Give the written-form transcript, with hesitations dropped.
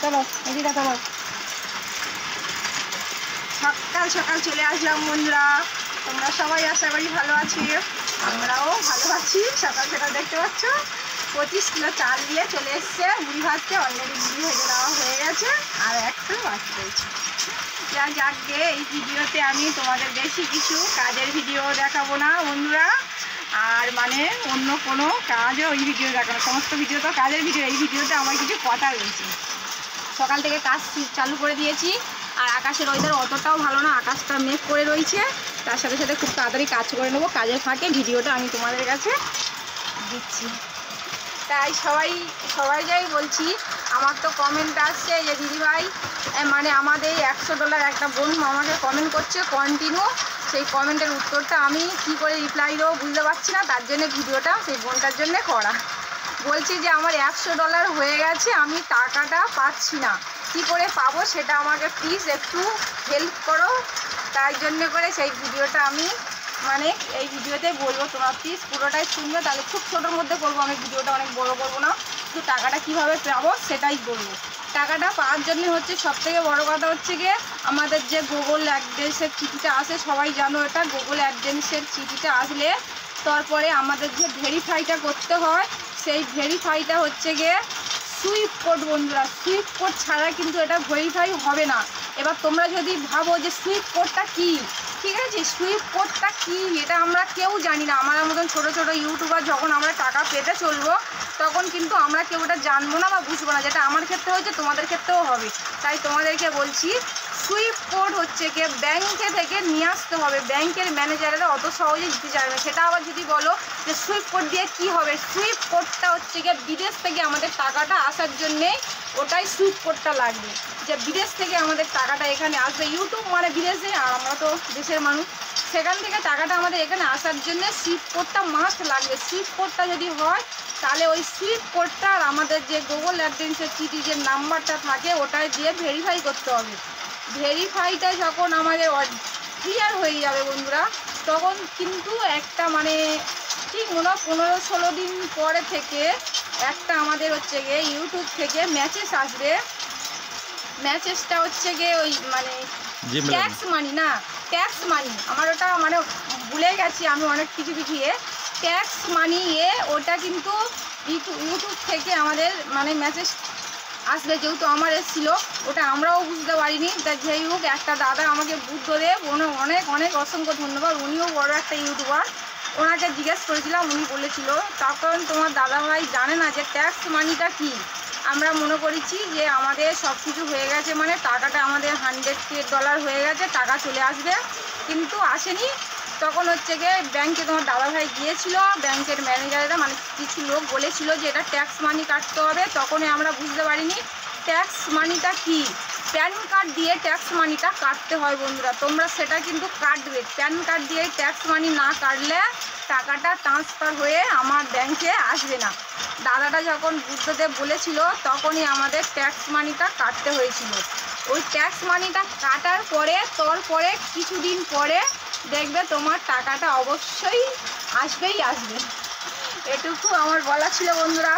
চলো এদিকে চলো। সকাল সকাল চলে আসলাম বন্ধুরা, তোমরা সবাই আশা করি ভালো আছি, আমরাও ভালো আছি। সকাল সকাল দেখতে পাচ্ছ 25 কিলো চাল দিয়ে চলে এসছে মুড়ি ভাজতে। অলরেডি মুড়ি ভেজে দেওয়া হয়ে গেছে, আর একটা বাকি রয়েছে। যা যাকে এই ভিডিওতে আমি তোমাদের বেশি কিছু কাজের ভিডিও দেখাবো না বন্ধুরা, আর মানে অন্য কোনো কাজও ওই ভিডিও দেখাবো। সমস্ত ভিডিও তো কাজের ভিডিও, এই ভিডিওতে আমার কিছু কথা রয়েছে। সকাল থেকে কাজ চালু করে দিয়েছি, আর আকাশের ওয়েদার অতটাও ভালো না, আকাশটা মেঘ করে রয়েছে। তার সাথে সাথে খুব তাড়াতাড়ি কাজ করে নেবো, কাজের ফাঁকে ভিডিওটা আমি তোমাদের কাছে দিচ্ছি। তাই সবাই যাই বলছি, আমার তো কমেন্ট আসছে যে দিদিভাই মানে আমাদের $100 একটা বোন আমাকে কমেন্ট করছে কন্টিনিউ। সেই কমেন্টের উত্তরটা আমি কি করে রিপ্লাই দেবো বুঝতে পারছি না, তার জন্য ভিডিওটা সেই বোনটার জন্যে করা। বলছি যে আমার $100 হয়ে গেছে, আমি টাকাটা পাচ্ছি না, কি করে পাবো সেটা আমাকে প্লিজ একটু হেল্প করো। তাই জন্য করে সেই ভিডিওটা আমি মানে এই ভিডিওতে বলবো, তোমরা প্লিজ পুরোটাই শুনবে। তাহলে খুব ছোটোর মধ্যে করবো আমি ভিডিওটা, অনেক বড় করবো না, শুধু টাকাটা কীভাবে পাবো সেটাই বলবো। টাকাটা পাওয়ার জন্য হচ্ছে সবথেকে বড় কথা হচ্ছে গিয়ে আমাদের যে গুগল অ্যাড্রেসের চিঠিটা আসে, সবাই জানো এটা, গুগল অ্যাড্রেসের চিঠিটা আসলে তারপরে আমাদের যে ভেরিফাইটা করতে হয়, সেই ভেরিফাইটা হচ্ছে গিয়ে সুইপ কোড বন্ধুরা। সুইপ কোড ছাড়া কিন্তু এটা ভেরিফাই হবে না। এবার তোমরা যদি ভাবো যে সুইপ কোডটা কী, ঠিক আছে, সুইপ কোডটা কী এটা আমরা কেউ জানি না। আমার মতন ছোটো ছোটো ইউটিউবার যখন আমরা টাকা পেতে চলবো তখন কিন্তু আমরা কেউ এটা জানবো না বা বুঝবো না, যেটা আমার ক্ষেত্রে হয়েছে তোমাদের ক্ষেত্রেও হবে। তাই তোমাদেরকে বলছি, সুইপ কোড হচ্ছে গিয়ে ব্যাংকে থেকে নিয়ে আসতে হবে, ব্যাংকের ম্যানেজারেরা অত সহজে দিতে চাইবে। সেটা আবার যদি বলো যে সুইপ কোড দিয়ে কি হবে, সুইপ কোডটা হচ্ছে গিয়ে বিদেশ থেকে আমাদের টাকাটা আসার জন্যে ওটাই সুইপ কোডটা লাগবে, যে বিদেশ থেকে আমাদের টাকাটা এখানে আসবে। ইউটিউব মানে বিদেশে, আর আমরা তো দেশের মানুষ, সেখান থেকে টাকাটা আমাদের এখানে আসার জন্যে সুইপ কোডটা মাস্ট লাগবে। সুইপ কোডটা যদি হয় তাহলে ওই সুইপ কোডটা আর আমাদের যে গুগল অ্যাড্রেসের চিঠি যে নাম্বারটা থাকে ওটাই দিয়ে ভেরিফাই করতে হবে। ভেরিফাইটা যখন আমাদের ক্লিয়ার হয়ে যাবে বন্ধুরা, তখন কিন্তু একটা মানে ঠিক মনে হয় 15-16 দিন পরে থেকে একটা আমাদের হচ্ছে গিয়ে ইউটিউব থেকে মেসেজ আসবে। মেসেজটা হচ্ছে গিয়ে ওই মানে ট্যাক্স মানি না, ট্যাক্স মানি, আমার ওটা মানে ভুলে গেছি আমি অনেক কিছু ট্যাক্স মানি ওটা কিন্তু ইউটিউব থেকে আমাদের মানে মেসেজ আসবে। যেহেতু আমার এসেছিলো ওটা আমরাও বুঝতে পারিনি, তা যেই হোক একটা দাদা আমাকে বুদ্ধ দেব, অনেক অনেক অসংখ্য ধন্যবাদ, উনিও বড় একটা ইউটিউবার। ওনাকে জিজ্ঞেস করেছিলাম, উনি বলেছিল তার কারণ তোমার দাদাভাই জানে না যে ট্যাক্স মানিটা কী। আমরা মনে করেছি যে আমাদের সব কিছু হয়ে গেছে, মানে টাকাটা আমাদের $100 হয়ে গেছে, টাকা চলে আসবে, কিন্তু আসেনি। তখন হচ্ছে গিয়ে ব্যাংকে তোমার দাদাভাই গিয়েছিল, ব্যাংকের ম্যানেজারেরা মানে কিছু লোক বলেছিল যে এটা ট্যাক্স মানি কাটতে হবে। তখনই আমরা বুঝতে পারিনি ট্যাক্স মানিটা কি। প্যান কার্ড দিয়ে ট্যাক্স মানিটা কাটতে হয় বন্ধুরা, তোমরা সেটা কিন্তু কাটবে। প্যান কার্ড দিয়ে ট্যাক্স মানি না কাটলে টাকাটা ট্রান্সফার হয়ে আমার ব্যাংকে আসবে না। দাদাটা যখন বুদ্ধদেব বলেছিল তখনই আমাদের ট্যাক্স মানিটা কাটতে হয়েছিল। ওই ট্যাক্স মানিটা কাটার পরে তারপরে কিছুদিন পরে দেখবে তোমার টাকাটা অবশ্যই আসবেই আসবে। এটুকু আমার বলা ছিল বন্ধুরা।